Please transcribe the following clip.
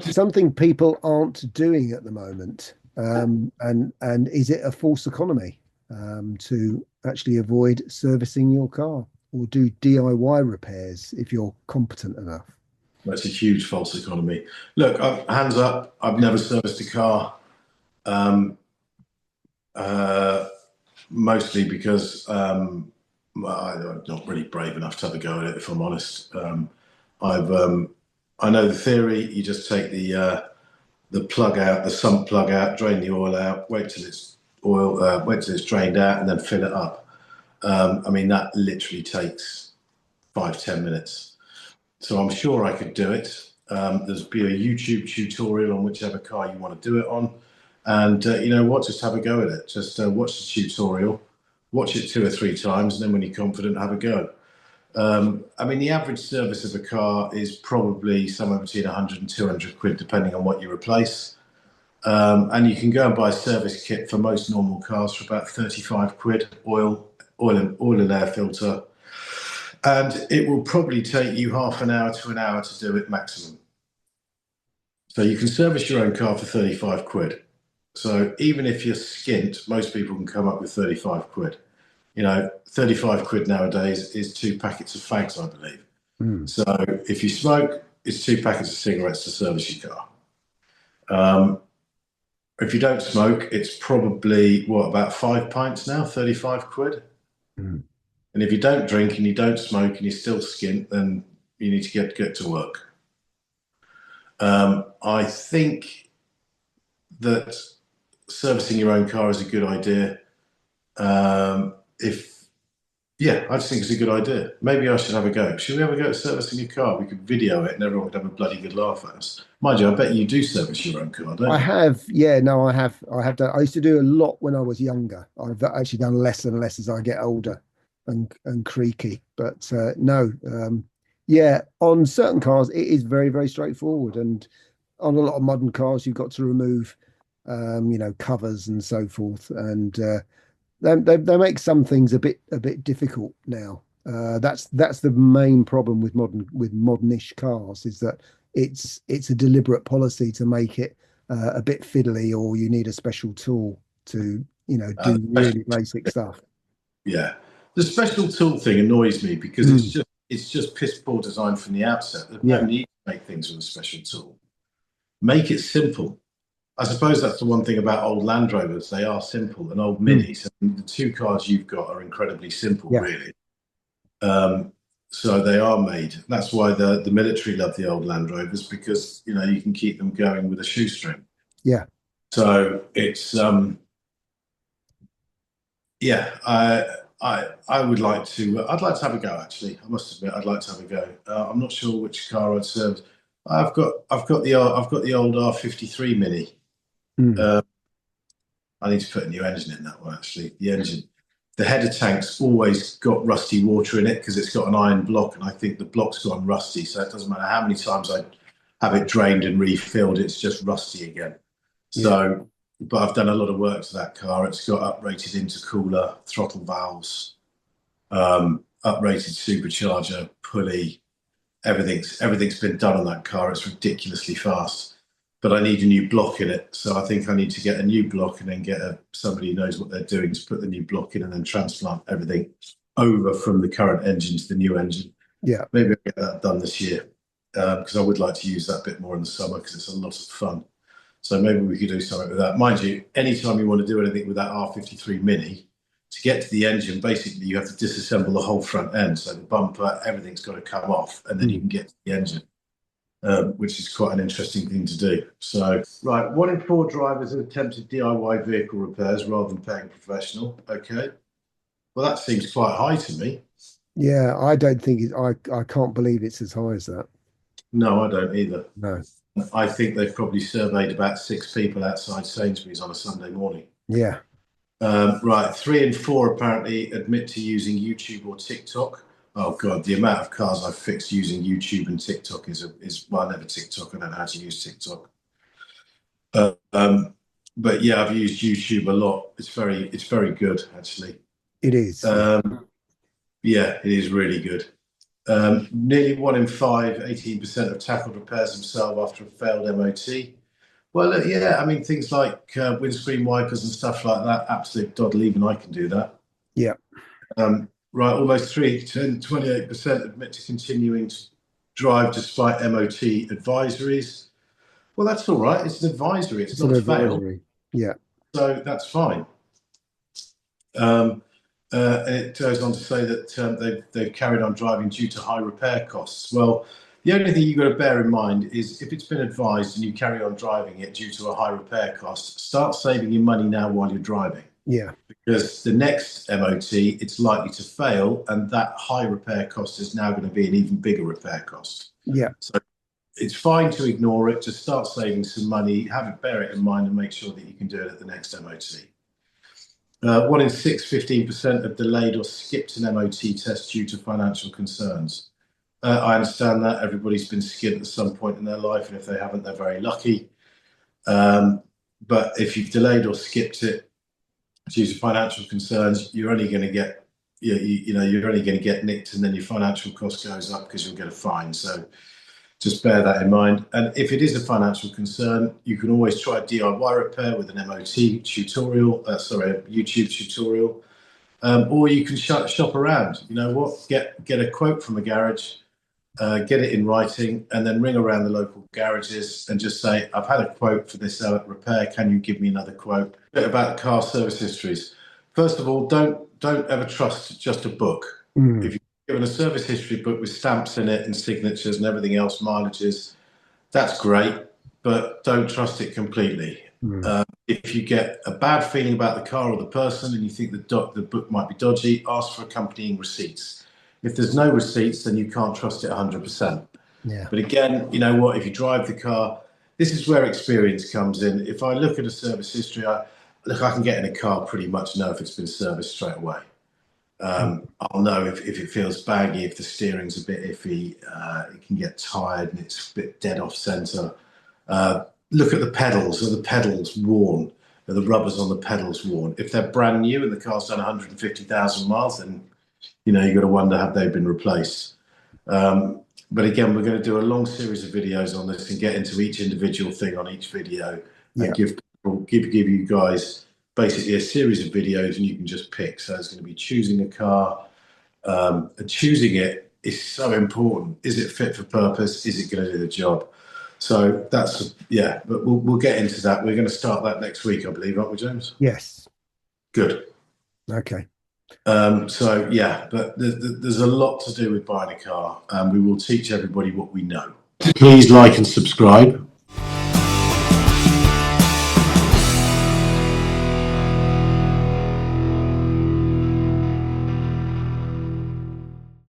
something people aren't doing at the moment. And is it a false economy to actually avoid servicing your car or do DIY repairs if you're competent enough? That's a huge false economy. Look, hands up, I've never serviced a car. Um, uh, Mostly because well, I'm not really brave enough to have a go at it, if I'm honest. I've I know the theory. You just take the plug out, the sump plug out, drain the oil out, wait till it's drained out, and then fill it up. I mean that literally takes 5, 10 minutes. So I'm sure I could do it. There's be a YouTube tutorial on whichever car you want to do it on, and you know what? Just have a go at it. Just watch the tutorial, watch it 2 or 3 times, and then when you're confident, have a go. I mean, the average service of a car is probably somewhere between 100 and 200 quid, depending on what you replace. And you can go and buy a service kit for most normal cars for about 35 quid, oil and air filter. And it will probably take you half an hour to an hour to do it maximum. So you can service your own car for 35 quid. So even if you're skint, most people can come up with 35 quid. 35 quid nowadays is 2 packets of fags, I believe. Mm. So if you smoke, it's 2 packets of cigarettes to service your car. Um, if you don't smoke, it's probably what, about 5 pints now, 35 quid. Mm. And if you don't drink and you don't smoke and you're still skint, then you need to get to work. I think that servicing your own car is a good idea. If Yeah, I just think it's a good idea. Maybe I should have a go. Should we have a go at servicing your car? We could video it and everyone would have a bloody good laugh at us. Mind you, I bet you do service your own car, I don't you? have, yeah, no, I have done. I used to do a lot when I was younger. I've actually done less and less as I get older and creaky. But no, yeah, on certain cars it is very, very straightforward, and on a lot of modern cars you've got to remove, covers and so forth, and they make some things a bit difficult now. That's the main problem with modernish cars is that it's a deliberate policy to make it a bit fiddly, or you need a special tool to do Special- really basic stuff. yeah. The special tool thing annoys me because Mm, it's just piss poor design from the outset. There's no yeah, need to make things with a special tool. Make it simple. I suppose that's the one thing about old Land Rovers. They are simple, and old mm, Minis. And the two cars you've got are incredibly simple, yeah, really. Um, so they are made. That's why the military love the old Land Rovers because you can keep them going with a shoestring. yeah. So it's yeah. I would like to. I'd like to have a go. Actually, I must admit, I'd like to have a go. I'm not sure which car I'd served. I've got the old R53 Mini. Mm, Uh, I need to put a new engine in that one. Actually, the header tank's always got rusty water in it because it's got an iron block, and I think the block's gone rusty. So it doesn't matter how many times I have it drained and refilled, it's just rusty again. yeah, So, but I've done a lot of work to that car. It's got uprated intercooler, throttle valves, uprated supercharger, pulley. Everything's been done on that car. It's ridiculously fast, but I need a new block in it. So I think I need to get a new block and then get somebody who knows what they're doing to put the new block in and then transplant everything over from the current engine to the new engine. yeah. Maybe I'll get that done this year because I would like to use that bit more in the summer because it's a lot of fun. So maybe we could do something with that. Mind you, anytime you want to do anything with that R53 Mini, to get to the engine, basically you have to disassemble the whole front end. So the bumper, everything's got to come off, and then you Mm. can get to the engine, which is quite an interesting thing to do. So, right, 1 in 4 drivers have attempted DIY vehicle repairs rather than paying a professional. Okay. Well, that seems quite high to me. Yeah, I don't think I can't believe it's as high as that. No, I don't either. No. I think they've probably surveyed about 6 people outside Sainsbury's on a Sunday morning. Yeah. Right, 3 in 4 apparently admit to using YouTube or TikTok. Oh God, the amount of cars I've fixed using YouTube and TikTok is well, never TikTok. I don't know how to use TikTok. Uh, um, but yeah, I've used YouTube a lot. It's very good actually. It is. Yeah. Um, yeah, it is really good. Nearly 1 in 5, 18% have tackled repairs themselves after a failed MOT. Well, yeah, I mean, things like windscreen wipers and stuff like that, absolute doddle, even I can do that. Yeah. Right, almost 28% admit to continuing to drive despite MOT advisories. Well, that's all right. It's an advisory. It's an not a fail. advisory. Yeah. So that's fine. It goes on to say that they've carried on driving due to high repair costs. Well, the only thing you've got to bear in mind is if it's been advised and you carry on driving it due to a high repair cost, start saving your money now while you're driving. Yeah. Because the next MOT, it's likely to fail, and that high repair cost is now going to be an even bigger repair cost. Yeah. So it's fine to ignore it, just start saving some money, bear it in mind, and make sure that you can do it at the next MOT. 1 in 6, 15% have delayed or skipped an MOT test due to financial concerns. I understand that everybody's been skipped at some point in their life, and if they haven't, they're very lucky. But if you've delayed or skipped it due to financial concerns, you're only going to get, you're only going to get nicked, and then your financial cost goes up because you'll get a fine. So just bear that in mind. And if it is a financial concern, you can always try a DIY repair with an MOT tutorial, a YouTube tutorial, or you can shop around. You know what? Get a quote from a garage, get it in writing, and then ring around the local garages and just say, "I've had a quote for this repair. Can you give me another quote?" A bit about car service histories. First of all, don't ever trust just a book. If you given a service history book with stamps in it and signatures and everything else, mileages, that's great, but don't trust it completely. If you get a bad feeling about the car or the person and you think the book might be dodgy, ask for accompanying receipts. If there's no receipts, then you can't trust it 100%. Yeah. But again, you know what, if you drive the car, this is where experience comes in. If I look at a service history, I can get in a car, pretty much know if it's been serviced straight away. I'll know if it feels baggy, if the steering's a bit iffy, it can get tired and it's a bit dead off center. Look at the pedals. Are the pedals worn? Are the rubbers on the pedals worn? If they're brand new and the car's done 150,000 miles, then you've got to wonder, have they been replaced? But again, we're going to do a long series of videos on this and get into each individual thing on each video and give you guys basically a series of videos, and you can just pick. So it's going to be choosing a car. And choosing it is so important. Is it fit for purpose? Is it going to do the job? So that's, yeah, but we'll get into that. We're going to start that next week, I believe, aren't we, James? Yes. Good. Okay. So yeah, but there's a lot to do with buying a car, and we will teach everybody what we know. Please like and subscribe.